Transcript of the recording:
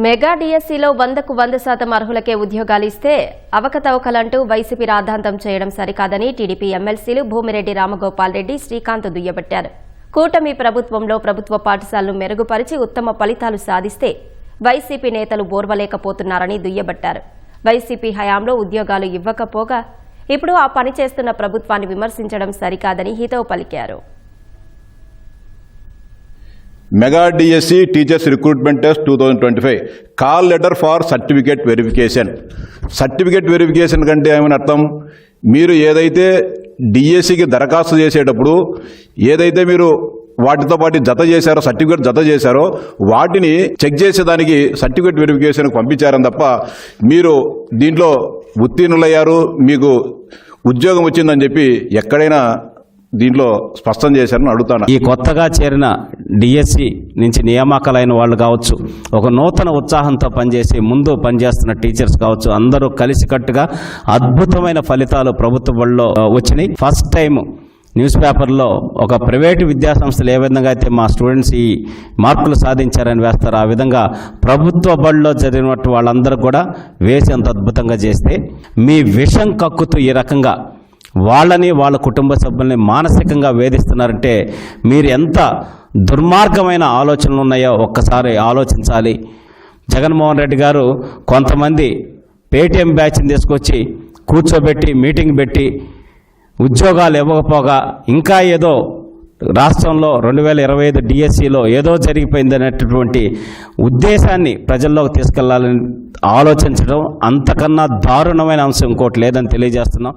Mega డిఎస్సీలో 100కు 100% అర్హులకే ఉద్యోగాలు ఇస్తే అవకతవకలంటూ YCP రాద్ధాంతం చేయడం సరికాదని టీడీపీ ఎమ్మెల్సీలు భూమిరెడ్డి రామగోపాల్ రెడ్డి, శ్రీకాంత్ దుయ్యబట్టారు. కూటమి ప్రభుత్వంలో ప్రభుత్వ పాఠశాలను మెరుగుపరిచి ఉత్తమ ఫలితాలు సాధిస్తే వైసీపీ నేతలు ఓర్వలేకపోతున్నారని దుయ్యబట్టారు. వైసీపీ హయాంలో ఉద్యోగాలు ఇవ్వకపోగా ఇప్పుడు ఆ పని చేస్తున్న ప్రభుత్వాన్ని విమర్శించడం సరికాదని హితవు పలికారు. Mega DSC teachers recruitment test 2025 call letter for certificate verification. Certificate verification కంటే ఏమైనా అర్థం, మీరు ఏదైతే డిఎస్సికి దరఖాస్తు చేసేటప్పుడు ఏదైతే మీరు వాటితో పాటు జత చేశారో, సర్టిఫికేట్ జత చేశారో వాటిని చెక్ చేసేదానికి సర్టిఫికేట్ వెరిఫికేషన్కి పంపించారని తప్ప మీరు దీంట్లో ఉత్తీర్ణులయ్యారు, మీకు ఉద్యోగం వచ్చిందని చెప్పి ఎక్కడైనా దీంట్లో స్పష్టం చేశారని అడుగుతాను. ఈ కొత్తగా చేరిన డిఎస్సి నుంచి నియామకాలైన వాళ్ళు కావచ్చు, ఒక నూతన ఉత్సాహంతో పనిచేసి ముందు పనిచేస్తున్న టీచర్స్ కావచ్చు, అందరూ కలిసికట్టుగా అద్భుతమైన ఫలితాలు ప్రభుత్వ బడిలో వచ్చినాయి. ఫస్ట్ టైం న్యూస్ పేపర్లో ఒక ప్రైవేటు విద్యాసంస్థలు ఏ విధంగా అయితే మా స్టూడెంట్స్ ఈ మార్కులు సాధించారని వేస్తారు, ఆ విధంగా ప్రభుత్వ బడిలో జరిగినట్టు వాళ్ళందరూ కూడా వేసి అంత అద్భుతంగా చేస్తే మీ విషం కక్కుతూ ఈ రకంగా వాళ్ళని వాళ్ళ కుటుంబ సభ్యుల్ని మానసికంగా వేధిస్తున్నారంటే మీరు ఎంత దుర్మార్గమైన ఆలోచనలు ఉన్నాయో ఒక్కసారి ఆలోచించాలి. జగన్మోహన్ రెడ్డి గారు కొంతమంది పేటీఎం బ్యాచ్ని తీసుకొచ్చి కూర్చోబెట్టి మీటింగ్ పెట్టి ఉద్యోగాలు ఇవ్వకపోగా ఇంకా ఏదో రాష్ట్రంలో 2025 డిఎస్సిలో ఏదో జరిగిపోయింది అనేటటువంటి ఉద్దేశాన్ని ప్రజల్లోకి తీసుకెళ్లాలని ఆలోచించడం అంతకన్నా దారుణమైన అంశం ఇంకోటి లేదని తెలియజేస్తున్నాం.